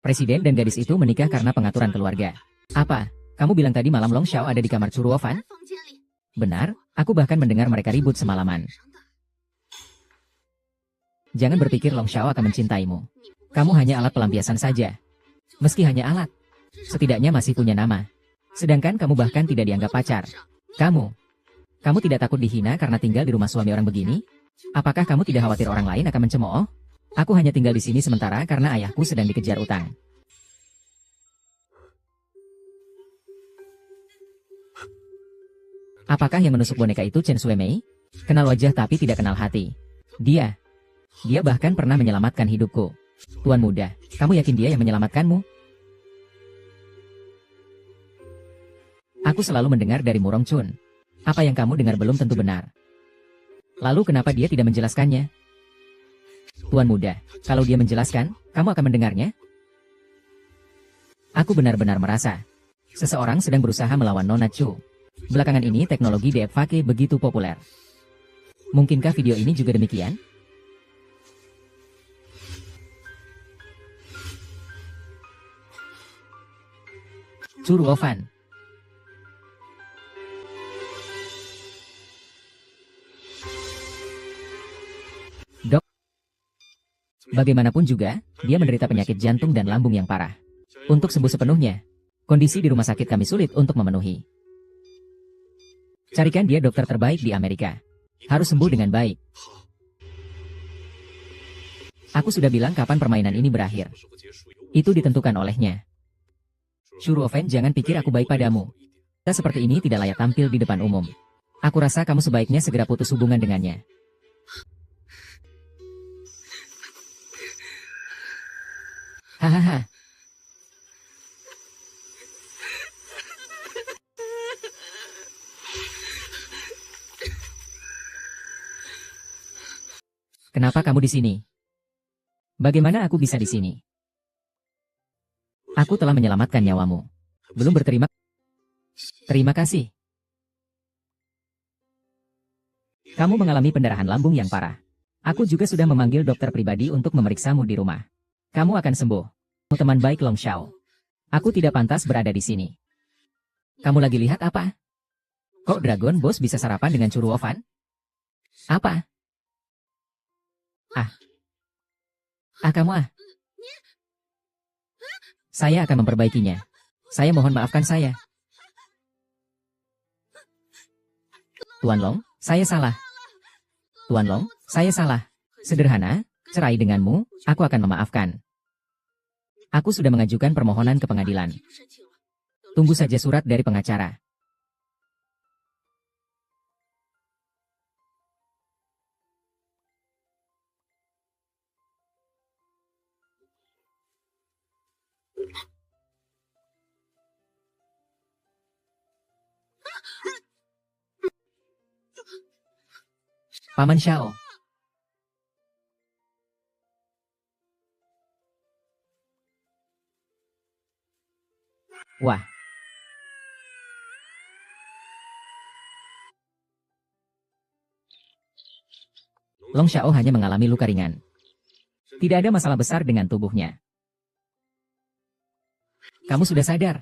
Presiden dan gadis itu menikah karena pengaturan keluarga. Apa? Kamu bilang tadi malam Long Xiao ada di kamar Churuofan? Benar, aku bahkan mendengar mereka ribut semalaman. Jangan berpikir Long Xiao akan mencintaimu. Kamu hanya alat pelampiasan saja. Meski hanya alat, setidaknya masih punya nama. Sedangkan kamu bahkan tidak dianggap pacar. Kamu tidak takut dihina karena tinggal di rumah suami orang begini? Apakah kamu tidak khawatir orang lain akan mencemooh? Aku hanya tinggal di sini sementara karena ayahku sedang dikejar utang. Apakah yang menusuk boneka itu Chen Suemei? Kenal wajah tapi tidak kenal hati. Dia bahkan pernah menyelamatkan hidupku. Tuan muda, kamu yakin dia yang menyelamatkanmu? Aku selalu mendengar dari Murong Chun. Apa yang kamu dengar belum tentu benar. Lalu kenapa dia tidak menjelaskannya? Tuan muda, kalau dia menjelaskan, kamu akan mendengarnya? Aku benar-benar merasa seseorang sedang berusaha melawan Nona Chu. Belakangan ini teknologi deepfake begitu populer. Mungkinkah video ini juga demikian? Churuofan. Dok. Bagaimanapun juga, dia menderita penyakit jantung dan lambung yang parah. Untuk sembuh sepenuhnya, kondisi di rumah sakit kami sulit untuk memenuhi. Carikan dia dokter terbaik di Amerika. Harus sembuh dengan baik. Aku sudah bilang kapan permainan ini berakhir. Itu ditentukan olehnya. Churuofan, jangan pikir aku baik padamu. Kita seperti ini tidak layak tampil di depan umum. Aku rasa kamu sebaiknya segera putus hubungan dengannya. Hahaha. Kenapa kamu di sini? Bagaimana aku bisa di sini? Aku telah menyelamatkan nyawamu. Belum Terima kasih. Kamu mengalami pendarahan lambung yang parah. Aku juga sudah memanggil dokter pribadi untuk memeriksamu di rumah. Kamu akan sembuh. Teman baik Long Xiao. Aku tidak pantas berada di sini. Kamu lagi lihat apa? Kok Dragon Boss bisa sarapan dengan Churuofan? Apa? Kamu. Saya akan memperbaikinya. Saya mohon maafkan saya. Tuan Long, saya salah. Tuan Long, saya salah. Sederhana, cerai denganmu, aku akan memaafkan. Aku sudah mengajukan permohonan ke pengadilan. Tunggu saja surat dari pengacara. Paman Xiao. Wah. Long Xiao hanya mengalami luka ringan. Tidak ada masalah besar dengan tubuhnya. Kamu sudah sadar?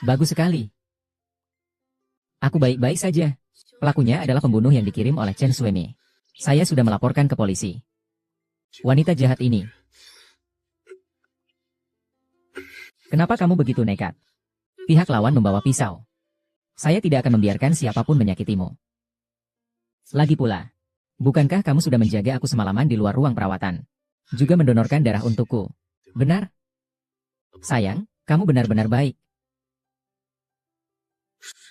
Bagus sekali. Aku baik-baik saja. Pelakunya adalah pembunuh yang dikirim oleh Chen Suemei. Saya sudah melaporkan ke polisi. Wanita jahat ini. Kenapa kamu begitu nekat? Pihak lawan membawa pisau. Saya tidak akan membiarkan siapapun menyakitimu. Lagi pula, bukankah kamu sudah menjaga aku semalaman di luar ruang perawatan? Juga mendonorkan darah untukku. Benar? Sayang, kamu benar-benar baik.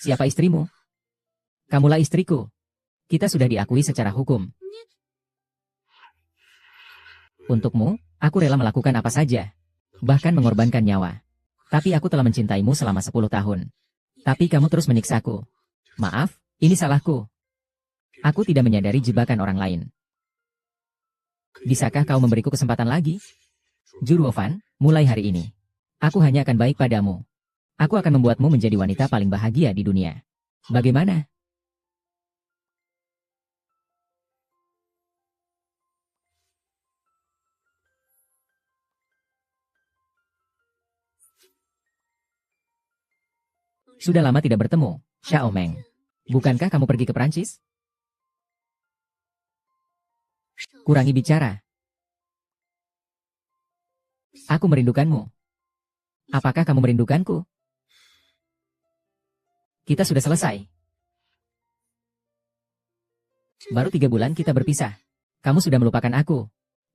Siapa istrimu? Kamulah istriku. Kita sudah diakui secara hukum. Untukmu, aku rela melakukan apa saja. Bahkan mengorbankan nyawa. Tapi aku telah mencintaimu selama 10 tahun. Tapi kamu terus menyiksaku. Maaf, ini salahku. Aku tidak menyadari jebakan orang lain. Bisakah kau memberiku kesempatan lagi? Churuofan, mulai hari ini, aku hanya akan baik padamu. Aku akan membuatmu menjadi wanita paling bahagia di dunia. Bagaimana? Sudah lama tidak bertemu, Xiao Meng. Bukankah kamu pergi ke Perancis? Kurangi bicara. Aku merindukanmu. Apakah kamu merindukanku? Kita sudah selesai. Baru 3 bulan kita berpisah. Kamu sudah melupakan aku.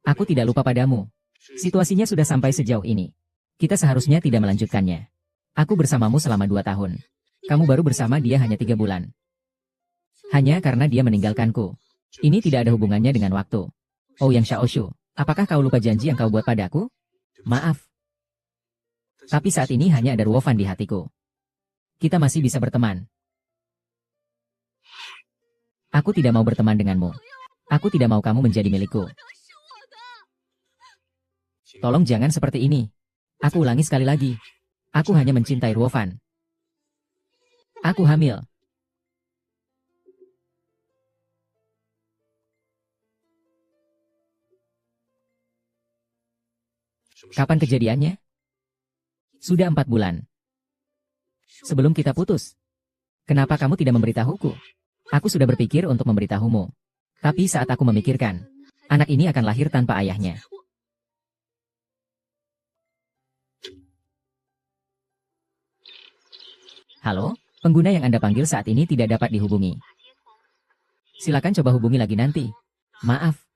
Aku tidak lupa padamu. Situasinya sudah sampai sejauh ini. Kita seharusnya tidak melanjutkannya. Aku bersamamu selama 2 tahun. Kamu baru bersama dia hanya 3 bulan. Hanya karena dia meninggalkanku. Ini tidak ada hubungannya dengan waktu. Oh Yang Xiaoshu, apakah kau lupa janji yang kau buat padaku? Maaf. Tapi saat ini hanya ada Ruofan di hatiku. Kita masih bisa berteman. Aku tidak mau berteman denganmu. Aku tidak mau kamu menjadi milikku. Tolong jangan seperti ini. Aku ulangi sekali lagi. Aku hanya mencintai Ruofan. Aku hamil. Kapan kejadiannya? Sudah 4 bulan. Sebelum kita putus. Kenapa kamu tidak memberitahuku? Aku sudah berpikir untuk memberitahumu. Tapi saat aku memikirkan, anak ini akan lahir tanpa ayahnya. Halo, pengguna yang Anda panggil saat ini tidak dapat dihubungi. Silakan coba hubungi lagi nanti. Maaf.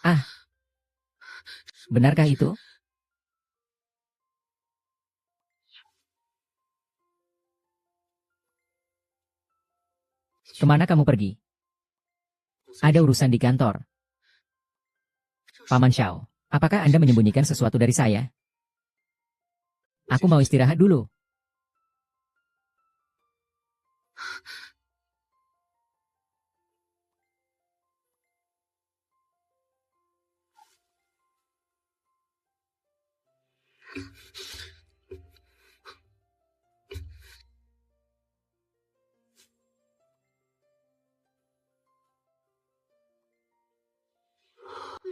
Ah, benarkah itu? Kemana kamu pergi? Ada urusan di kantor. Paman Xiao, apakah Anda menyembunyikan sesuatu dari saya? Aku mau istirahat dulu.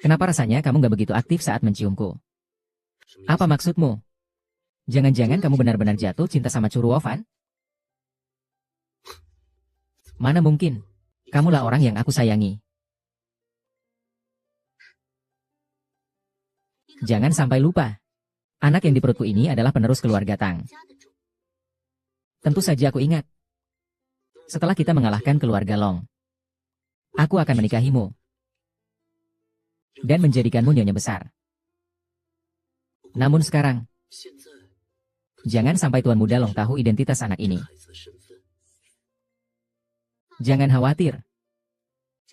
Kenapa rasanya kamu gak begitu aktif saat menciumku? Apa maksudmu? Jangan-jangan kamu benar-benar jatuh cinta sama Curuofan? Mana mungkin? Kamulah orang yang aku sayangi. Jangan sampai lupa. Anak yang di perutku ini adalah penerus keluarga Tang. Tentu saja aku ingat. Setelah kita mengalahkan keluarga Long, aku akan menikahimu. Dan menjadikanmu nyonya besar. Namun sekarang, jangan sampai Tuan Muda Long tahu identitas anak ini. Jangan khawatir.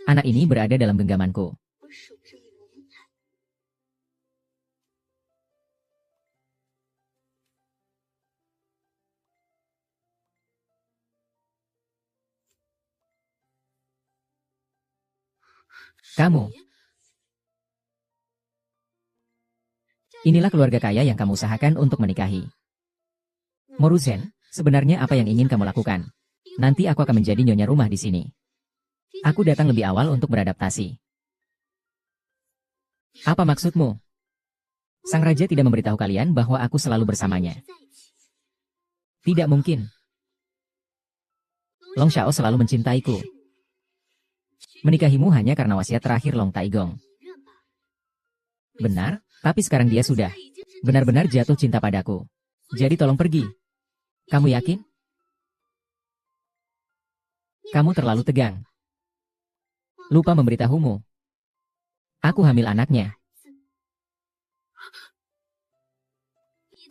Anak ini berada dalam genggamanku. Kamu. Inilah keluarga kaya yang kamu usahakan untuk menikahi. Moruzen, sebenarnya apa yang ingin kamu lakukan? Nanti aku akan menjadi nyonya rumah di sini. Aku datang lebih awal untuk beradaptasi. Apa maksudmu? Sang raja tidak memberitahu kalian bahwa aku selalu bersamanya. Tidak mungkin. Long Xiao selalu mencintaiku. Menikahimu hanya karena wasiat terakhir Long Taigong. Benar, tapi sekarang dia sudah benar-benar jatuh cinta padaku. Jadi tolong pergi. Kamu yakin? Kamu terlalu tegang. Lupa memberitahumu. Aku hamil anaknya.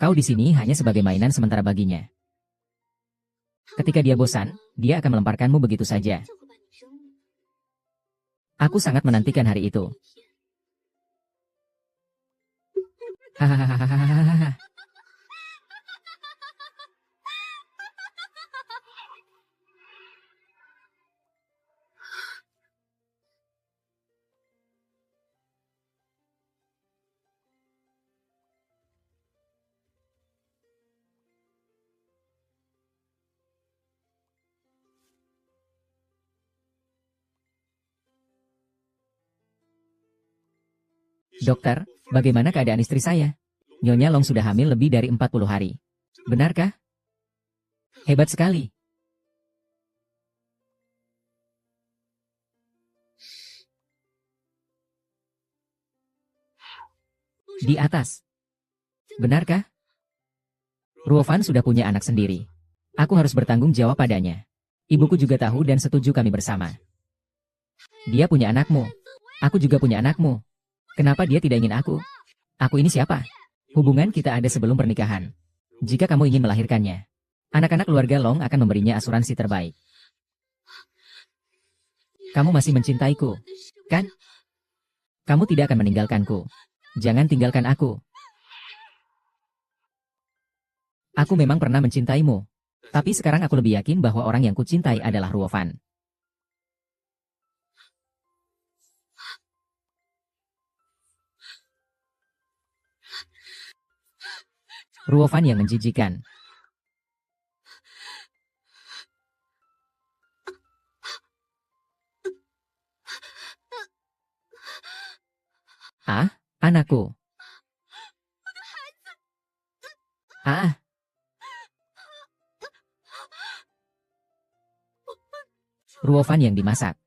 Kau di sini hanya sebagai mainan sementara baginya. Ketika dia bosan, dia akan melemparkanmu begitu saja. Aku sangat menantikan hari itu. Hahaha. Dokter, bagaimana keadaan istri saya? Nyonya Long sudah hamil lebih dari 40 hari. Benarkah? Hebat sekali. Di atas. Benarkah? Ruofan sudah punya anak sendiri. Aku harus bertanggung jawab padanya. Ibuku juga tahu dan setuju kami bersama. Dia punya anakmu. Aku juga punya anakmu. Kenapa dia tidak ingin aku? Aku ini siapa? Hubungan kita ada sebelum pernikahan. Jika kamu ingin melahirkannya, anak-anak keluarga Long akan memberinya asuransi terbaik. Kamu masih mencintaiku, kan? Kamu tidak akan meninggalkanku. Jangan tinggalkan aku. Aku memang pernah mencintaimu. Tapi sekarang aku lebih yakin bahwa orang yang kucintai adalah Ruofan. Ruofan yang menjijikan. Ah, anakku. Ah. Ruofan yang dimasak.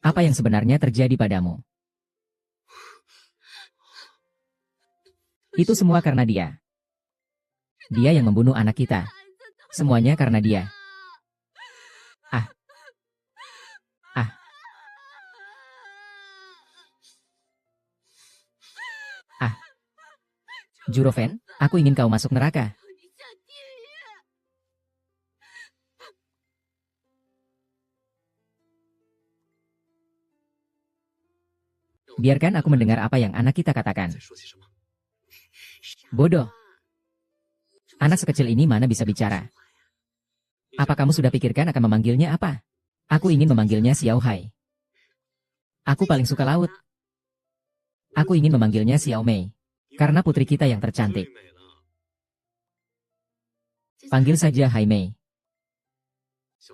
Apa yang sebenarnya terjadi padamu? Itu semua karena dia. Dia yang membunuh anak kita. Semuanya karena dia. Ah. Ah. Ah. Jurofen, aku ingin kau masuk neraka. Biarkan aku mendengar apa yang anak kita katakan. Bodoh. Anak sekecil ini mana bisa bicara? Apa kamu sudah pikirkan akan memanggilnya apa? Aku ingin memanggilnya Xiao Hai. Aku paling suka laut. Aku ingin memanggilnya Xiao Mei. Karena putri kita yang tercantik. Panggil saja Hai Mei.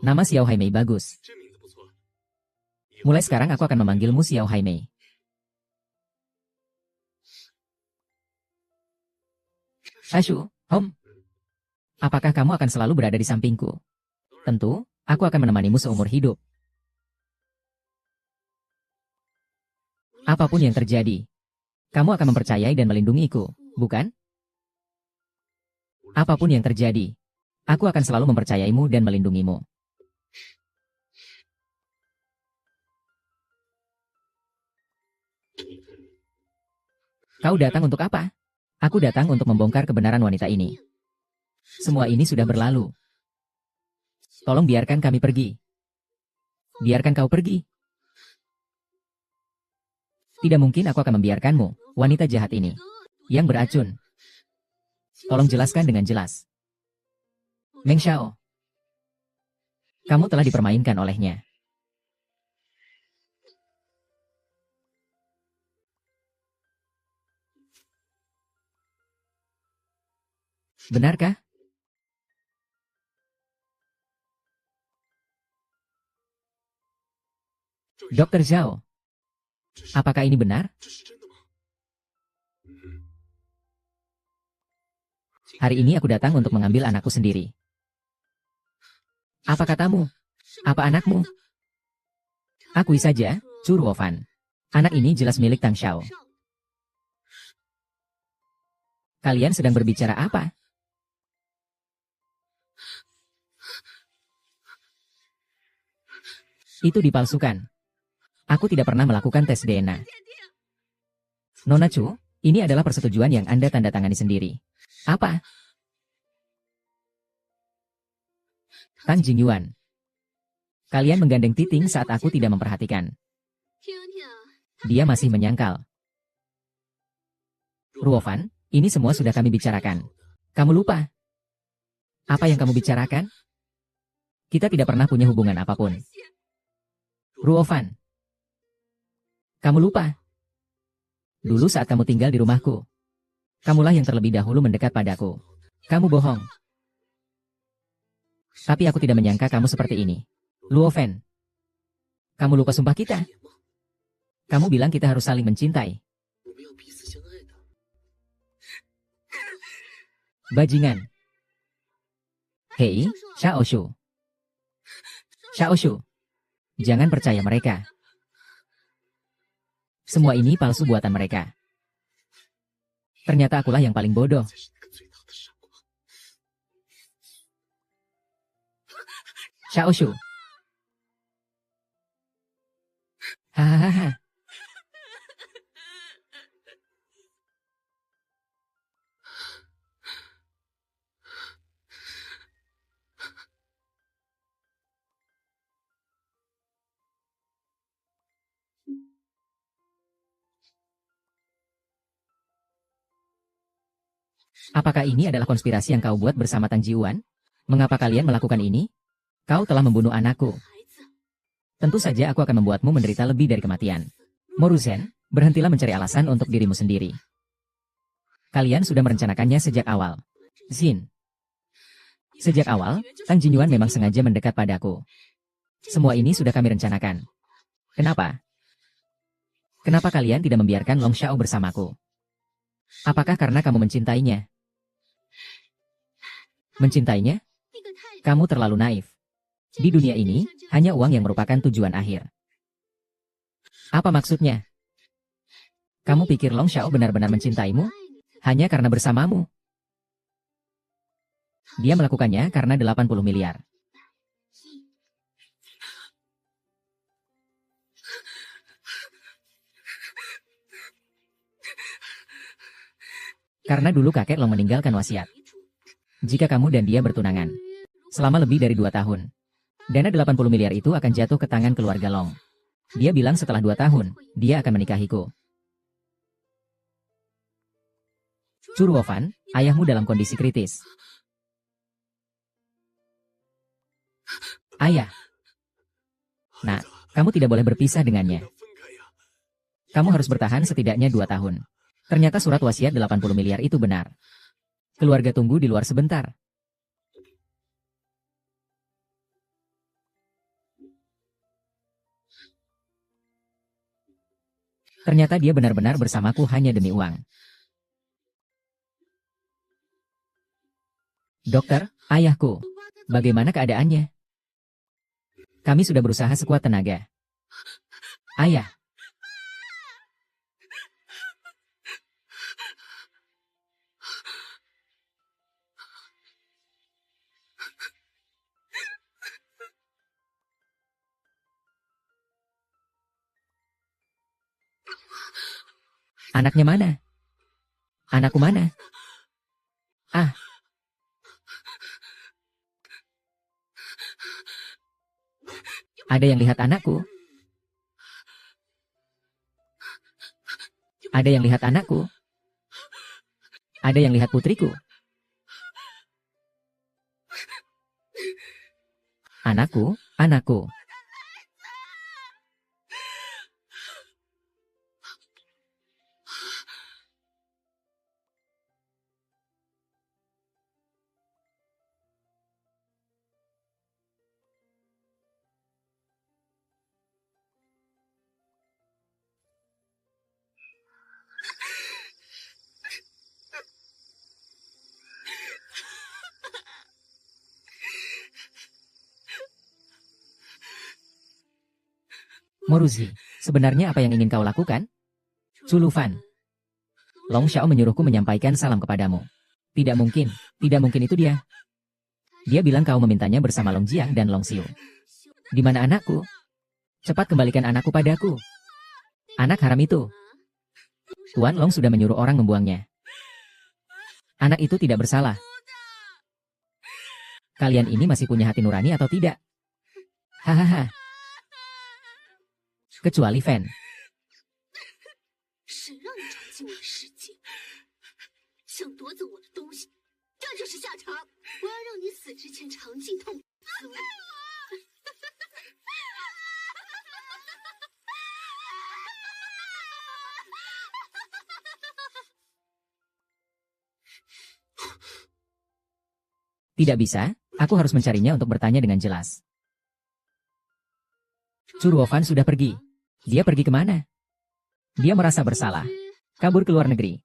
Nama Xiao Hai Mei bagus. Mulai sekarang aku akan memanggilmu Xiao Hai Mei. Ashu, Hom. Apakah kamu akan selalu berada di sampingku? Tentu, aku akan menemanimu seumur hidup. Apapun yang terjadi, kamu akan mempercayai dan melindungiku, bukan? Apapun yang terjadi, aku akan selalu mempercayaimu dan melindungimu. Kau datang untuk apa? Aku datang untuk membongkar kebenaran wanita ini. Semua ini sudah berlalu. Tolong biarkan kami pergi. Biarkan kau pergi. Tidak mungkin aku akan membiarkanmu, wanita jahat ini. Yang beracun. Tolong jelaskan dengan jelas. Meng Xiao. Kamu telah dipermainkan olehnya. Benarkah? Dokter Zhao. Apakah ini benar? Hari ini aku datang untuk mengambil anakku sendiri. Apa katamu? Apa anakmu? Akui saja, Chu Ruofan. Anak ini jelas milik Tang Xiao. Kalian sedang berbicara apa? Itu dipalsukan. Aku tidak pernah melakukan tes DNA. Nona Chu, ini adalah persetujuan yang Anda tanda tangani sendiri. Apa? Tan Jingyuan. Kalian menggandeng Titing saat aku tidak memperhatikan. Dia masih menyangkal. Ruofan, ini semua sudah kami bicarakan. Kamu lupa? Apa yang kamu bicarakan? Kita tidak pernah punya hubungan apapun. Ruofan. Kamu lupa? Dulu saat kamu tinggal di rumahku, kamulah yang terlebih dahulu mendekat padaku. Kamu bohong. Tapi aku tidak menyangka kamu seperti ini. Luo Fen, kamu lupa sumpah kita. Kamu bilang kita harus saling mencintai. Bajingan. Hei, Xiaoshu. Xiaoshu. Jangan percaya mereka. Semua ini palsu buatan mereka. Ternyata akulah yang paling bodoh. Xiaoshu. Hahaha. Apakah ini adalah konspirasi yang kau buat bersama Tan Jiuan? Mengapa kalian melakukan ini? Kau telah membunuh anakku. Tentu saja aku akan membuatmu menderita lebih dari kematian. Moruzen, berhentilah mencari alasan untuk dirimu sendiri. Kalian sudah merencanakannya sejak awal. Xin. Sejak awal, Tang Jinyuan memang sengaja mendekat padaku. Semua ini sudah kami rencanakan. Kenapa? Kenapa kalian tidak membiarkan Long Xiao bersamaku? Apakah karena kamu mencintainya? Mencintainya? Kamu terlalu naif. Di dunia ini, hanya uang yang merupakan tujuan akhir. Apa maksudnya? Kamu pikir Long Xiao benar-benar mencintaimu? Hanya karena bersamamu? Dia melakukannya karena 80 miliar. Karena dulu kakek Long meninggalkan wasiat. Jika kamu dan dia bertunangan selama lebih dari 2 tahun, dana 80 miliar itu akan jatuh ke tangan keluarga Long. Dia bilang setelah 2 tahun, dia akan menikahiku. Chu Ruofan, ayahmu dalam kondisi kritis. Ayah. Nah, kamu tidak boleh berpisah dengannya. Kamu harus bertahan setidaknya 2 tahun. Ternyata surat wasiat 80 miliar itu benar. Keluarga tunggu di luar sebentar. Ternyata dia benar-benar bersamaku hanya demi uang. Dokter, ayahku, bagaimana keadaannya? Kami sudah berusaha sekuat tenaga. Ayah. Anaknya mana? Anakku mana? Ah. Ada yang lihat anakku? Ada yang lihat anakku? Ada yang lihat putriku? Anakku, anakku. Moruzi, sebenarnya apa yang ingin kau lakukan? Chu Lufan. Long Xiao menyuruhku menyampaikan salam kepadamu. Tidak mungkin itu dia. Dia bilang kau memintanya bersama Long Jiang dan Long Xiu. Di mana anakku? Cepat kembalikan anakku padaku. Anak haram itu. Tuan Long sudah menyuruh orang membuangnya. Anak itu tidak bersalah. Kalian ini masih punya hati nurani atau tidak? Hahaha. Kecuali Fen. Tidak bisa, aku harus mencarinya untuk bertanya dengan jelas. Churuofan sudah pergi. Dia pergi kemana? Dia merasa bersalah. Kabur ke luar negeri.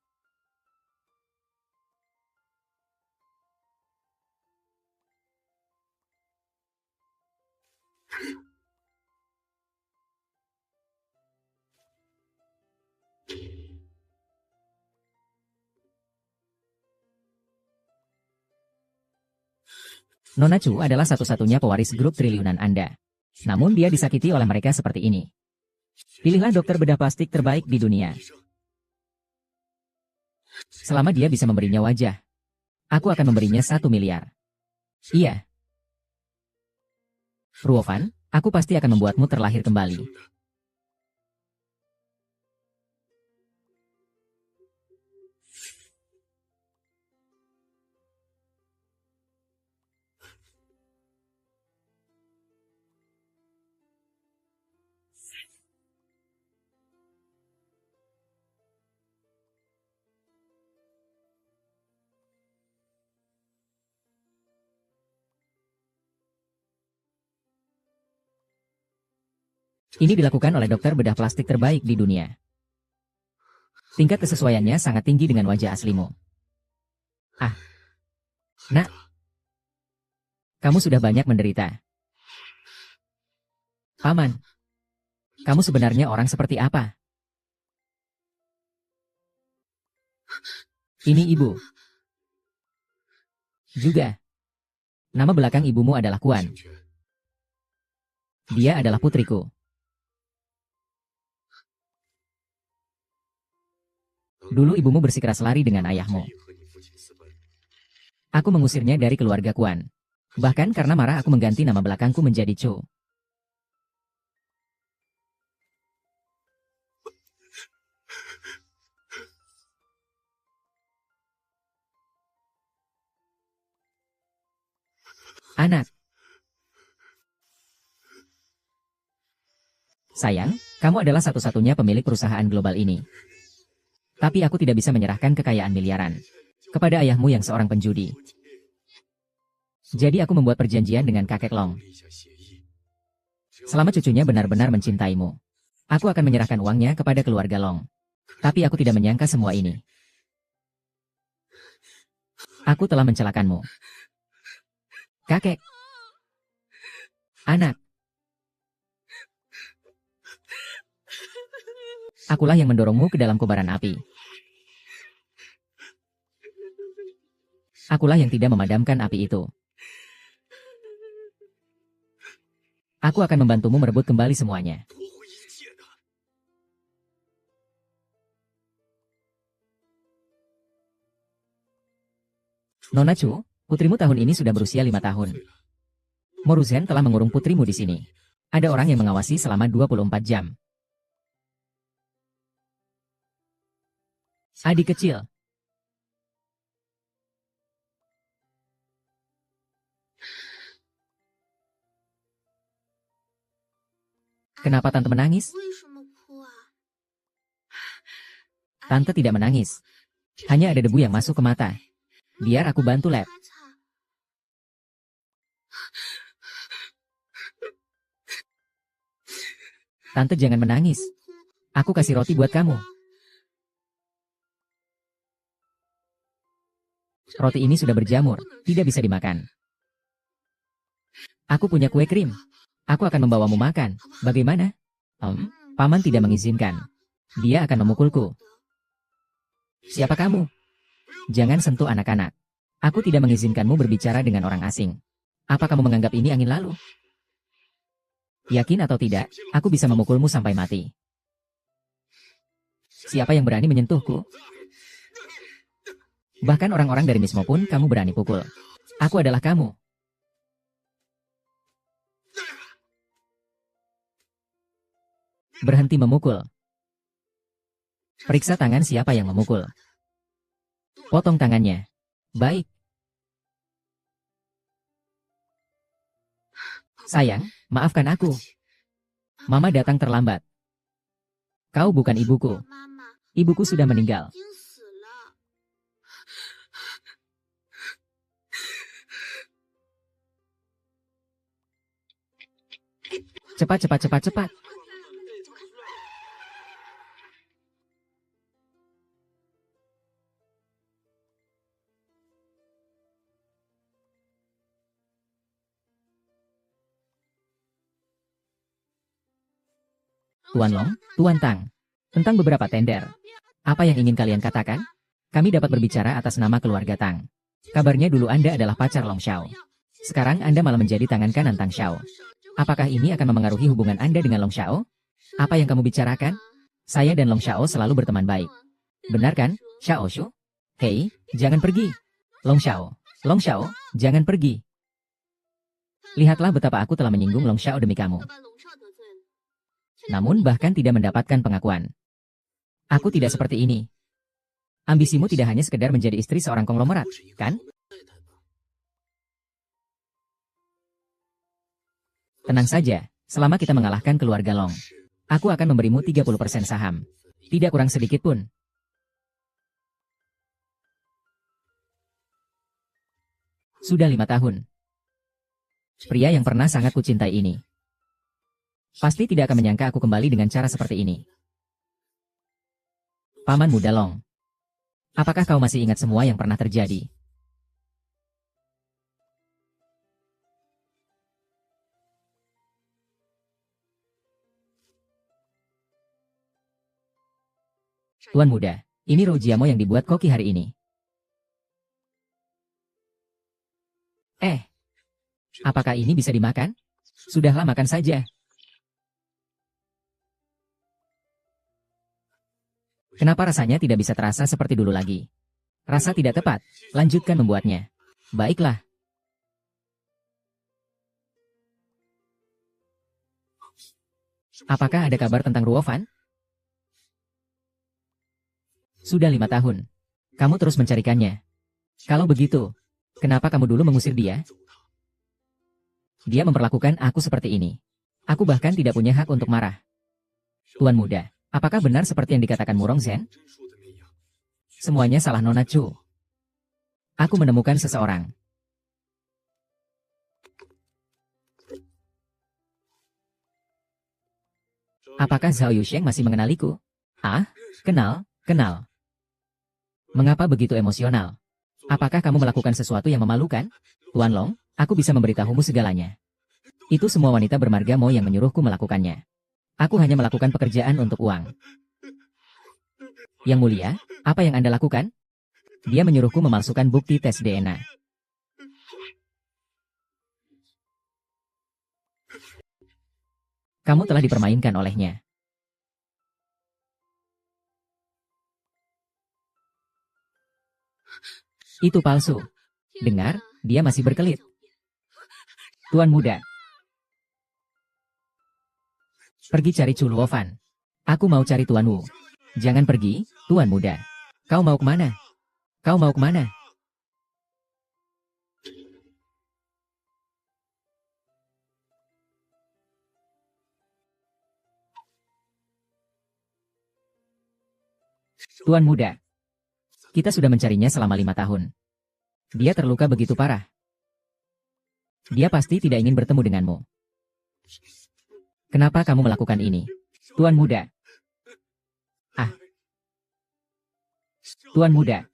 Nona Chu adalah satu-satunya pewaris grup triliunan Anda. Namun dia disakiti oleh mereka seperti ini. Pilihlah dokter bedah plastik terbaik di dunia. Selama dia bisa memberinya wajah, aku akan memberinya 1 miliar. Iya. Ruofan, aku pasti akan membuatmu terlahir kembali. Ini dilakukan oleh dokter bedah plastik terbaik di dunia. Tingkat kesesuaiannya sangat tinggi dengan wajah aslimu. Ah. Nak. Kamu sudah banyak menderita. Paman. Kamu sebenarnya orang seperti apa? Ini ibu. Juga. Nama belakang ibumu adalah Kuan. Dia adalah putriku. Dulu ibumu bersikeras lari dengan ayahmu. Aku mengusirnya dari keluarga Kuan. Bahkan karena marah aku mengganti nama belakangku menjadi Chu. Anak. Sayang, kamu adalah satu-satunya pemilik perusahaan global ini. Tapi aku tidak bisa menyerahkan kekayaan miliaran kepada ayahmu yang seorang penjudi. Jadi aku membuat perjanjian dengan kakek Long. Selama cucunya benar-benar mencintaimu, aku akan menyerahkan uangnya kepada keluarga Long. Tapi aku tidak menyangka semua ini. Aku telah mencelakanmu. Kakek. Anak. Akulah yang mendorongmu ke dalam kobaran api. Akulah yang tidak memadamkan api itu. Aku akan membantumu merebut kembali semuanya. Nona Chu, putrimu tahun ini sudah berusia 5 tahun. Moruzen telah mengurung putrimu di sini. Ada orang yang mengawasi selama 24 jam. Adik kecil. Kenapa tante menangis? Tante tidak menangis. Hanya ada debu yang masuk ke mata. Biar aku bantu, Lab. Tante jangan menangis. Aku kasih roti buat kamu. Roti ini sudah berjamur, tidak bisa dimakan. Aku punya kue krim. Aku akan membawamu makan. Bagaimana? Paman tidak mengizinkan. Dia akan memukulku. Siapa kamu? Jangan sentuh anak-anak. Aku tidak mengizinkanmu berbicara dengan orang asing. Apa kamu menganggap ini angin lalu? Yakin atau tidak, aku bisa memukulmu sampai mati. Siapa yang berani menyentuhku? Bahkan orang-orang dari Mismo pun kamu berani pukul. Aku adalah kamu. Berhenti memukul. Periksa tangan siapa yang memukul. Potong tangannya. Baik. Sayang, maafkan aku. Mama datang terlambat. Kau bukan ibuku. Ibuku sudah meninggal. Cepat, cepat, cepat, cepat. Tuan Long, Tuan Tang. Tentang beberapa tender. Apa yang ingin kalian katakan? Kami dapat berbicara atas nama keluarga Tang. Kabarnya dulu Anda adalah pacar Long Xiao. Sekarang Anda malah menjadi tangan kanan Tang Xiao. Apakah ini akan memengaruhi hubungan Anda dengan Long Xiao? Apa yang kamu bicarakan? Saya dan Long Xiao selalu berteman baik. Benar kan, Xiao Shu? Hei, jangan pergi. Long Xiao, jangan pergi. Lihatlah betapa aku telah menyinggung Long Xiao demi kamu. Namun bahkan tidak mendapatkan pengakuan. Aku tidak seperti ini. Ambisimu tidak hanya sekedar menjadi istri seorang konglomerat, kan? Tenang saja, selama kita mengalahkan keluarga Long, aku akan memberimu 30% saham. Tidak kurang sedikit pun. Sudah 5 tahun. Pria yang pernah sangat kucintai ini pasti tidak akan menyangka aku kembali dengan cara seperti ini. Paman muda Long, apakah kau masih ingat semua yang pernah terjadi? Tuan muda, ini Rojiamo yang dibuat koki hari ini. Apakah ini bisa dimakan? Sudahlah, makan saja. Kenapa rasanya tidak bisa terasa seperti dulu lagi? Rasa tidak tepat. Lanjutkan membuatnya. Baiklah. Apakah ada kabar tentang Ruofan? Sudah 5 tahun. Kamu terus mencarikannya. Kalau begitu, kenapa kamu dulu mengusir dia? Dia memperlakukan aku seperti ini. Aku bahkan tidak punya hak untuk marah. Tuan muda, apakah benar seperti yang dikatakan Murong Zhen? Semuanya salah Nona Chu. Aku menemukan seseorang. Apakah Zhao Yusheng masih mengenaliku? Kenal. Mengapa begitu emosional? Apakah kamu melakukan sesuatu yang memalukan? Tuan Long, aku bisa memberitahumu segalanya. Itu semua wanita bermarga Mo yang menyuruhku melakukannya. Aku hanya melakukan pekerjaan untuk uang. Yang mulia, apa yang Anda lakukan? Dia menyuruhku memalsukan bukti tes DNA. Kamu telah dipermainkan olehnya. Itu palsu. Dengar, dia masih berkelit. Tuan muda, pergi cari Chu Luofan. Aku mau cari Tuan Wu. Jangan pergi, Tuan muda. Kau mau kemana? Tuan muda, kita sudah mencarinya selama 5 tahun. Dia terluka begitu parah. Dia pasti tidak ingin bertemu denganmu. Kenapa kamu melakukan ini? Tuan muda. Tuan muda.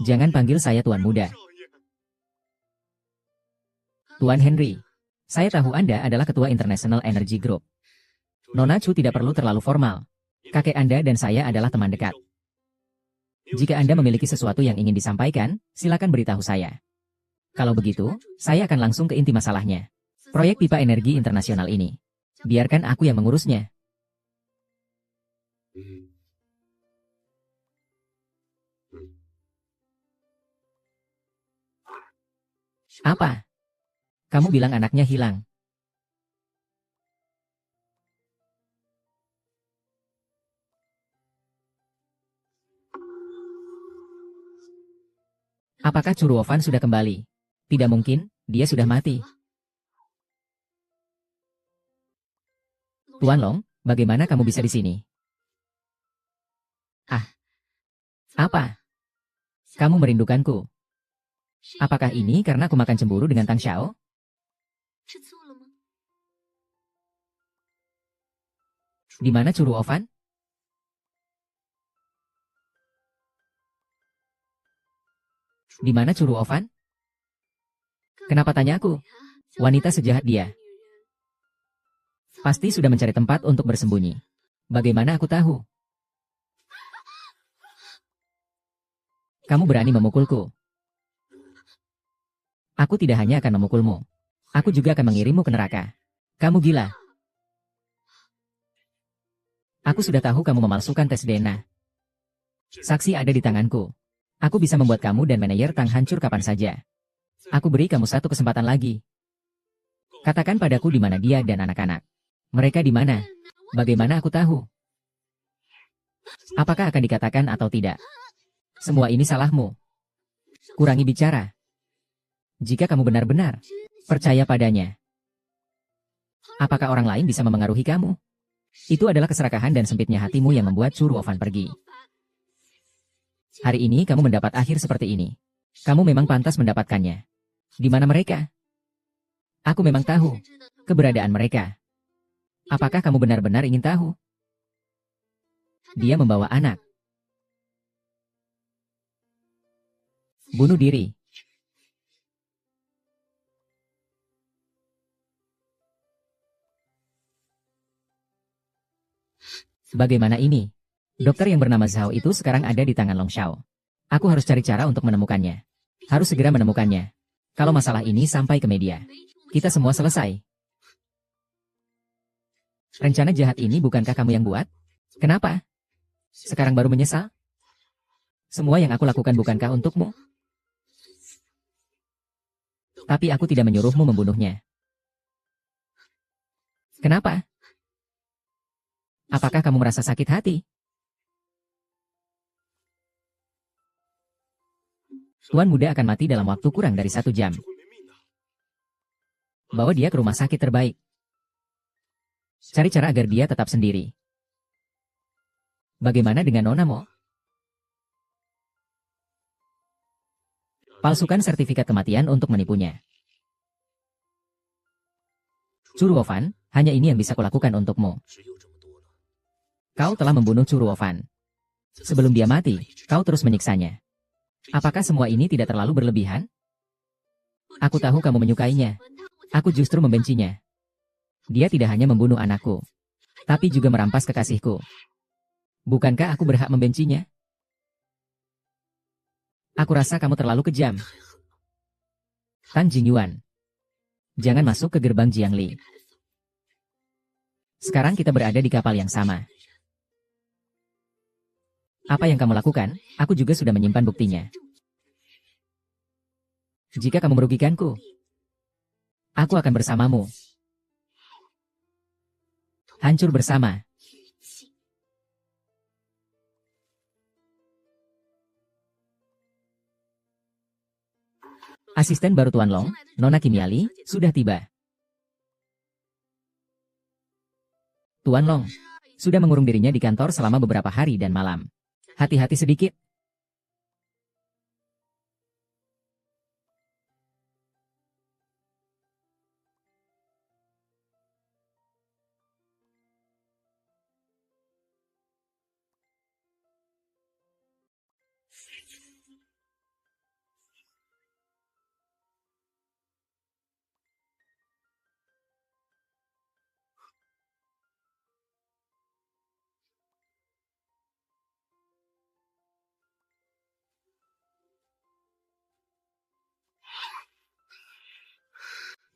Jangan panggil saya Tuan muda. Tuan Henry, saya tahu Anda adalah ketua International Energy Group. Nona Chu tidak perlu terlalu formal. Kakek Anda dan saya adalah teman dekat. Jika Anda memiliki sesuatu yang ingin disampaikan, silakan beritahu saya. Kalau begitu, saya akan langsung ke inti masalahnya. Proyek pipa energi internasional ini. Biarkan aku yang mengurusnya. Apa? Kamu bilang anaknya hilang. Apakah Chu Ruofan sudah kembali? Tidak mungkin, dia sudah mati. Tuan Long, bagaimana kamu bisa di sini? Apa? Kamu merindukanku? Apakah ini karena aku makan cemburu dengan Tang Xiao? Di mana Curu Ovan? Di mana Curu Ovan? Kenapa tanya aku? Wanita sejahat dia. Pasti sudah mencari tempat untuk bersembunyi. Bagaimana aku tahu? Kamu berani memukulku. Aku tidak hanya akan memukulmu. Aku juga akan mengirimmu ke neraka. Kamu gila. Aku sudah tahu kamu memalsukan tes DNA. Saksi ada di tanganku. Aku bisa membuat kamu dan manajer Tang hancur kapan saja. Aku beri kamu satu kesempatan lagi. Katakan padaku di mana dia dan anak-anak. Mereka di mana? Bagaimana aku tahu? Apakah akan dikatakan atau tidak? Semua ini salahmu. Kurangi bicara. Jika kamu benar-benar percaya padanya, apakah orang lain bisa memengaruhi kamu? Itu adalah keserakahan dan sempitnya hatimu yang membuat Curu Ovan pergi. Hari ini kamu mendapat akhir seperti ini. Kamu memang pantas mendapatkannya. Di mana mereka? Aku memang tahu keberadaan mereka. Apakah kamu benar-benar ingin tahu? Dia membawa anak. Bunuh diri. Bagaimana ini? Dokter yang bernama Zhao itu sekarang ada di tangan Long Xiao. Aku harus cari cara untuk menemukannya. Harus segera menemukannya. Kalau masalah ini sampai ke media, kita semua selesai. Rencana jahat ini bukankah kamu yang buat? Kenapa? Sekarang baru menyesal? Semua yang aku lakukan bukankah untukmu? Tapi aku tidak menyuruhmu membunuhnya. Kenapa? Apakah kamu merasa sakit hati? Tuan muda akan mati dalam waktu kurang dari 1 jam. Bawa dia ke rumah sakit terbaik. Cari cara agar dia tetap sendiri. Bagaimana dengan Nona Mo? Palsukan sertifikat kematian untuk menipunya. Curu Ovan, hanya ini yang bisa kulakukan untukmu. Kau telah membunuh Curu Ovan. Sebelum dia mati, kau terus menyiksanya. Apakah semua ini tidak terlalu berlebihan? Aku tahu kamu menyukainya. Aku justru membencinya. Dia tidak hanya membunuh anakku, tapi juga merampas kekasihku. Bukankah aku berhak membencinya? Aku rasa kamu terlalu kejam. Tan Jingyuan, jangan masuk ke gerbang Jiangli. Sekarang kita berada di kapal yang sama. Apa yang kamu lakukan, aku juga sudah menyimpan buktinya. Jika kamu merugikanku, aku akan bersamamu. Hancur bersama. Asisten baru Tuan Long, Nona Kimiali, sudah tiba. Tuan Long, sudah mengurung dirinya di kantor selama beberapa hari dan malam. Hati-hati sedikit.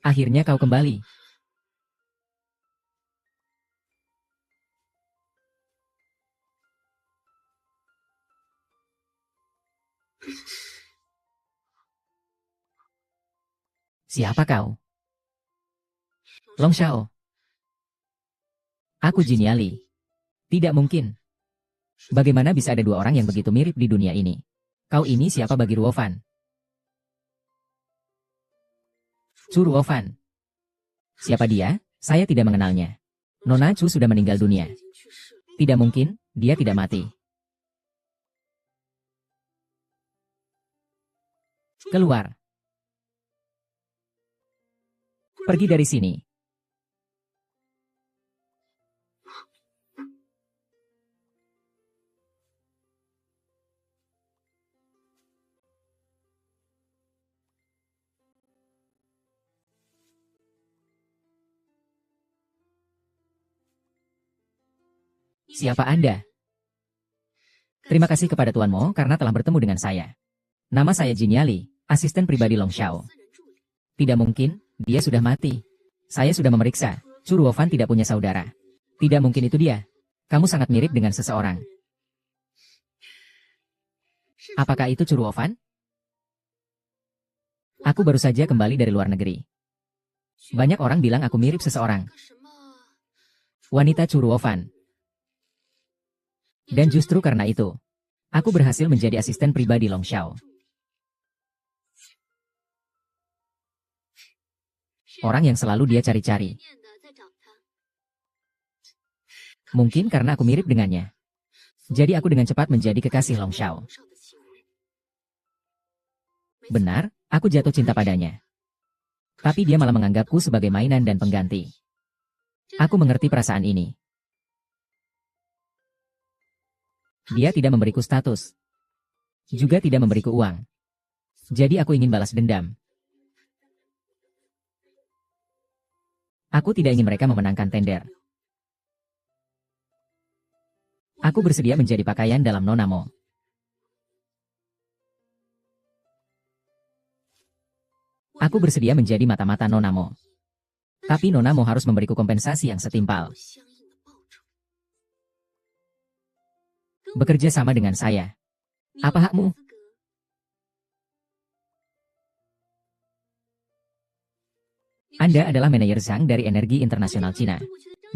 Akhirnya kau kembali. Siapa kau? Long Xiao. Aku Jiniali. Tidak mungkin. Bagaimana bisa ada 2 orang yang begitu mirip di dunia ini? Kau ini siapa bagi Ruofan? Chu Ruofan. Siapa dia? Saya tidak mengenalnya. Nona Chu sudah meninggal dunia. Tidak mungkin, dia tidak mati. Keluar. Pergi dari sini. Siapa Anda? Terima kasih kepada Tuan Mo karena telah bertemu dengan saya. Nama saya Jin Yali, asisten pribadi Long Xiao. Tidak mungkin, dia sudah mati. Saya sudah memeriksa, Chu Ruofan tidak punya saudara. Tidak mungkin itu dia. Kamu sangat mirip dengan seseorang. Apakah itu Chu Ruofan? Aku baru saja kembali dari luar negeri. Banyak orang bilang aku mirip seseorang. Wanita Chu Ruofan. Dan justru karena itu, aku berhasil menjadi asisten pribadi Long Xiao. Orang yang selalu dia cari-cari. Mungkin karena aku mirip dengannya. Jadi aku dengan cepat menjadi kekasih Long Xiao. Benar, aku jatuh cinta padanya. Tapi dia malah menganggapku sebagai mainan dan pengganti. Aku mengerti perasaan ini. Dia tidak memberiku status. Juga tidak memberiku uang. Jadi aku ingin balas dendam. Aku tidak ingin mereka memenangkan tender. Aku bersedia menjadi pakaian dalam Nona Mo. Aku bersedia menjadi mata-mata Nona Mo. Tapi Nona Mo harus memberiku kompensasi yang setimpal. Bekerja sama dengan saya. Apa hakmu? Anda adalah manajer Zhang dari Energi Internasional Cina.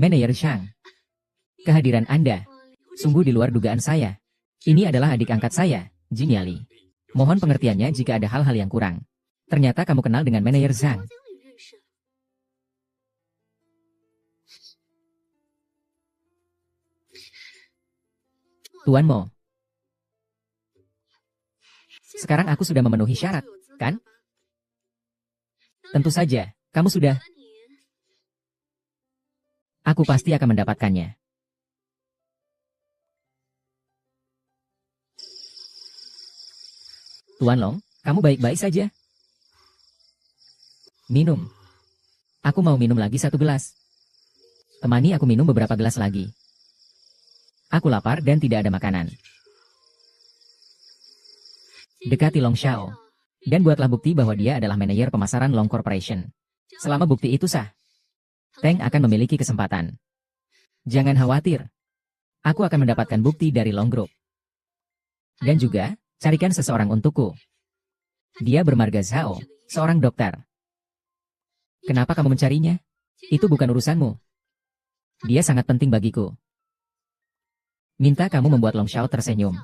Manajer Zhang. Kehadiran Anda sungguh di luar dugaan saya. Ini adalah adik angkat saya, Jin Yali. Mohon pengertiannya jika ada hal-hal yang kurang. Ternyata kamu kenal dengan manajer Zhang. Tuan Mo. Sekarang aku sudah memenuhi syarat, kan? Tentu saja, kamu sudah. Aku pasti akan mendapatkannya. Tuan Long, kamu baik-baik saja? Minum. Aku mau minum lagi 1 gelas. Temani aku minum beberapa gelas lagi. Aku lapar dan tidak ada makanan. Dekati Long Xiao. Dan buatlah bukti bahwa dia adalah manajer pemasaran Long Corporation. Selama bukti itu sah, Teng akan memiliki kesempatan. Jangan khawatir. Aku akan mendapatkan bukti dari Long Group. Dan juga, carikan seseorang untukku. Dia bermarga Zhao, seorang dokter. Kenapa kamu mencarinya? Itu bukan urusanmu. Dia sangat penting bagiku. Minta kamu membuat Long Xiao tersenyum.